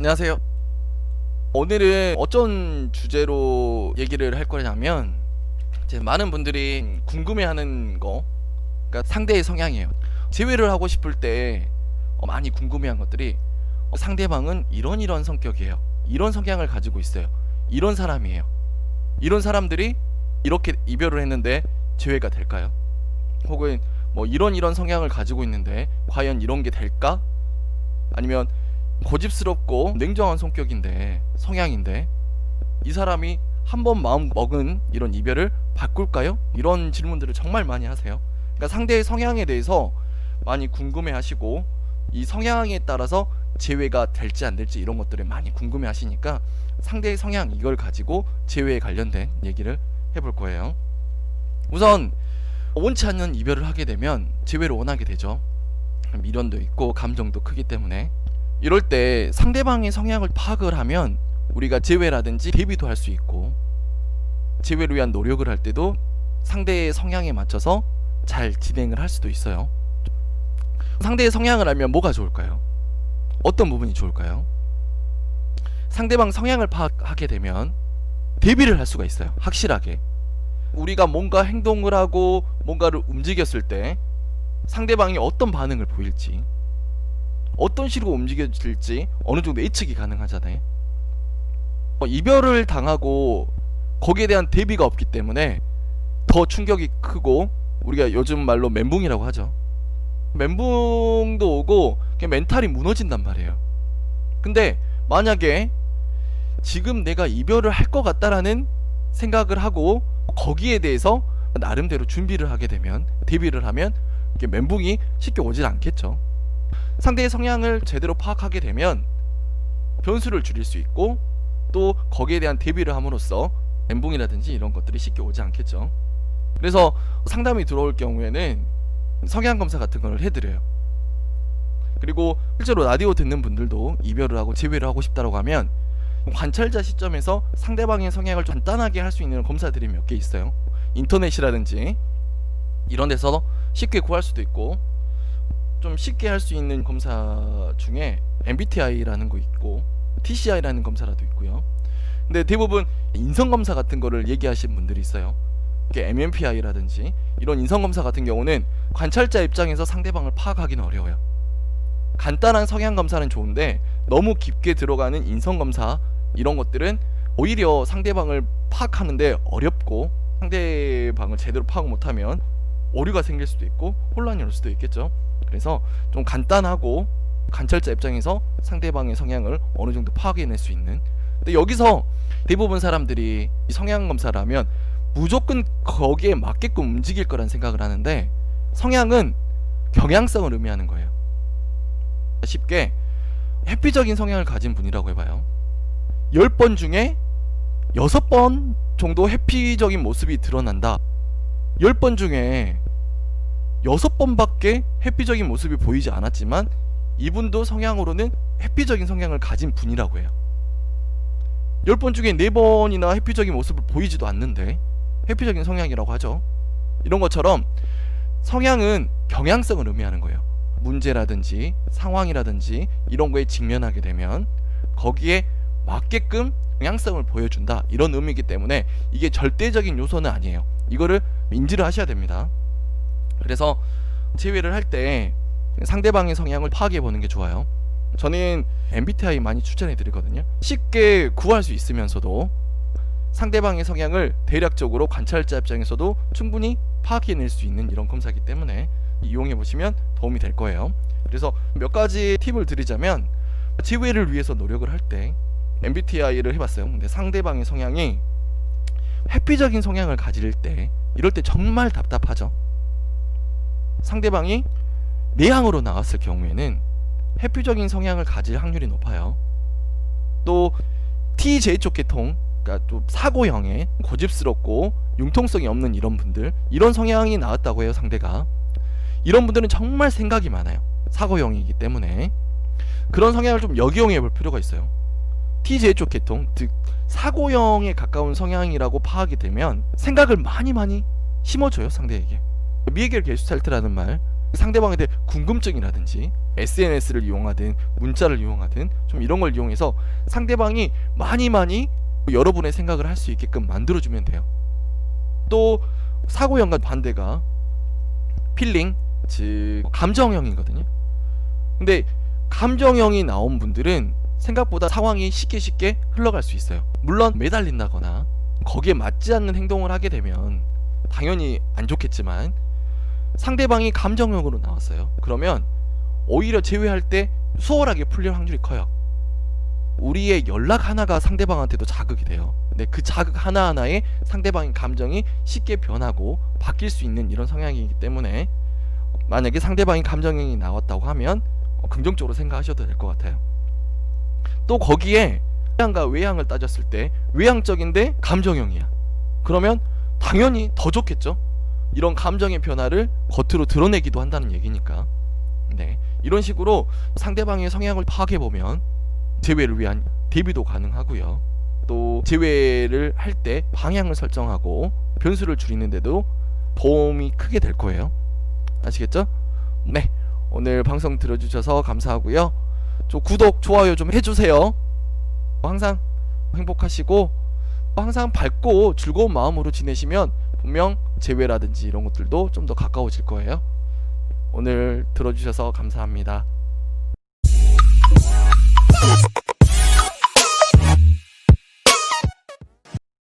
안녕하세요. 오늘은 어떤 주제로 얘기를 할 거냐면 이제 많은 분들이 궁금해하는 거, 그러니까 상대의 성향이에요. 제외를 하고 싶을 때 많이 궁금해한 것들이 상대방은 이런 성격이에요. 이런 성향을 가지고 있어요. 이런 사람이에요. 이런 사람들이 이렇게 이별을 했는데 제외가 될까요? 혹은 뭐 이런 성향을 가지고 있는데 과연 이런 게 될까? 아니면 고집스럽고 냉정한 성향인데 이 사람이 한번 마음 먹은 이런 이별을 바꿀까요? 이런 질문들을 정말 많이 하세요. 그러니까 상대의 성향에 대해서 많이 궁금해 하시고 이 성향에 따라서 재회가 될지 안 될지 이런 것들을 많이 궁금해 하시니까 상대의 성향 이걸 가지고 재회에 관련된 얘기를 해볼 거예요. 우선 원치 않는 이별을 하게 되면 재회를 원하게 되죠. 미련도 있고 감정도 크기 때문에 이럴 때 상대방의 성향을 파악을 하면 우리가 재회라든지 대비도 할 수 있고 재회를 위한 노력을 할 때도 상대의 성향에 맞춰서 잘 진행을 할 수도 있어요. 상대의 성향을 알면 뭐가 좋을까요? 어떤 부분이 좋을까요? 상대방 성향을 파악하게 되면 대비를 할 수가 있어요. 확실하게 우리가 뭔가 행동을 하고 뭔가를 움직였을 때 상대방이 어떤 반응을 보일지, 어떤 식으로 움직여질지 어느 정도 예측이 가능하잖아요. 이별을 당하고 거기에 대한 대비가 없기 때문에 더 충격이 크고 우리가 요즘 말로 멘붕이라고 하죠. 멘붕도 오고 그냥 멘탈이 무너진단 말이에요. 근데 만약에 지금 내가 이별을 할 것 같다라는 생각을 하고 거기에 대해서 나름대로 준비를 하게 되면, 대비를 하면 이게 멘붕이 쉽게 오질 않겠죠. 상대의 성향을 제대로 파악하게 되면 변수를 줄일 수 있고 또 거기에 대한 대비를 함으로써 멘붕이라든지 이런 것들이 쉽게 오지 않겠죠. 그래서 상담이 들어올 경우에는 성향 검사 같은 걸 해드려요. 그리고 실제로 라디오 듣는 분들도 이별을 하고 재회를 하고 싶다고 하면 관찰자 시점에서 상대방의 성향을 좀 간단하게 할 수 있는 검사들이 몇 개 있어요. 인터넷이라든지 이런 데서 쉽게 구할 수도 있고, 좀 쉽게 할 수 있는 검사 중에 MBTI라는 거 있고 TCI라는 검사라도 있고요. 근데 대부분 인성검사 같은 거를 얘기하시는 분들이 있어요. MMPI라든지 이런 인성검사 같은 경우는 관찰자 입장에서 상대방을 파악하기는 어려워요. 간단한 성향검사는 좋은데 너무 깊게 들어가는 인성검사 이런 것들은 오히려 상대방을 파악하는데 어렵고 상대방을 제대로 파악 못하면 오류가 생길 수도 있고 혼란이 올 수도 있겠죠. 그래서 좀 간단하고 관찰자 입장에서 상대방의 성향을 어느 정도 파악해낼 수 있는, 근데 여기서 대부분 사람들이 성향 검사를 하면 무조건 거기에 맞게끔 움직일 거란 생각을 하는데 성향은 경향성을 의미하는 거예요. 쉽게 회피적인 성향을 가진 분이라고 해봐요. 10번 중에 6번 정도 회피적인 모습이 드러난다. 10번 중에 6번밖에 회피적인 모습이 보이지 않았지만 이분도 성향으로는 회피적인 성향을 가진 분이라고 해요. 10번 중에 4번이나 회피적인 모습을 보이지도 않는데 회피적인 성향이라고 하죠. 이런 것처럼 성향은 경향성을 의미하는 거예요. 문제라든지 상황이라든지 이런 거에 직면하게 되면 거기에 맞게끔 경향성을 보여준다, 이런 의미이기 때문에 이게 절대적인 요소는 아니에요. 이거를 인지를 하셔야 됩니다. 그래서 재회를 할 때 상대방의 성향을 파악해 보는 게 좋아요. 저는 MBTI 많이 추천해 드리거든요. 쉽게 구할 수 있으면서도 상대방의 성향을 대략적으로 관찰자 입장에서도 충분히 파악해낼 수 있는 이런 검사이기 때문에 이용해 보시면 도움이 될 거예요. 그래서 몇 가지 팁을 드리자면, 재회를 위해서 노력을 할 때 MBTI를 해봤어요. 근데 상대방의 성향이 회피적인 성향을 가질 때, 이럴 때 정말 답답하죠. 상대방이 내향으로 나왔을 경우에는 회피적인 성향을 가질 확률이 높아요. 또 TJ 쪽 계통, 그러니까 좀 사고형의 고집스럽고 융통성이 없는 이런 분들, 이런 성향이 나왔다고 해요. 상대가 이런 분들은 정말 생각이 많아요. 사고형이기 때문에 그런 성향을 좀 역이용해 볼 필요가 있어요. TJ 쪽 계통, 즉 사고형에 가까운 성향이라고 파악이 되면 생각을 많이 심어줘요. 상대에게. 미해결 게슈탈트라는 말, 상대방에 대해 궁금증이라든지 SNS를 이용하든 문자를 이용하든 좀 이런 걸 이용해서 상대방이 많이 여러분의 생각을 할 수 있게끔 만들어주면 돼요. 또 사고형과 반대가 필링, 즉 감정형이거든요. 근데 감정형이 나온 분들은 생각보다 상황이 쉽게 흘러갈 수 있어요. 물론 매달린다거나 거기에 맞지 않는 행동을 하게 되면 당연히 안 좋겠지만, 상대방이 감정형으로 나왔어요. 그러면 오히려 제외할 때 수월하게 풀릴 확률이 커요. 우리의 연락 하나가 상대방한테도 자극이 돼요. 근데 그 자극 하나하나에 상대방의 감정이 쉽게 변하고 바뀔 수 있는 이런 성향이기 때문에, 만약에 상대방이 감정형이 나왔다고 하면 긍정적으로 생각하셔도 될 것 같아요. 또 거기에 외향과 외향을 따졌을 때 외향적인데 감정형이야. 그러면 당연히 더 좋겠죠. 이런 감정의 변화를 겉으로 드러내기도 한다는 얘기니까. 네, 이런 식으로 상대방의 성향을 파악해보면 재회를 위한 대비도 가능하고요. 또 재회를 할 때 방향을 설정하고 변수를 줄이는데도 도움이 크게 될 거예요. 아시겠죠? 네, 오늘 방송 들어주셔서 감사하고요. 좀 구독, 좋아요 좀 해주세요. 항상 행복하시고 항상 밝고 즐거운 마음으로 지내시면 분명 재회라든지 이런 것들도 좀 더 가까워질 거예요. 오늘 들어주셔서 감사합니다.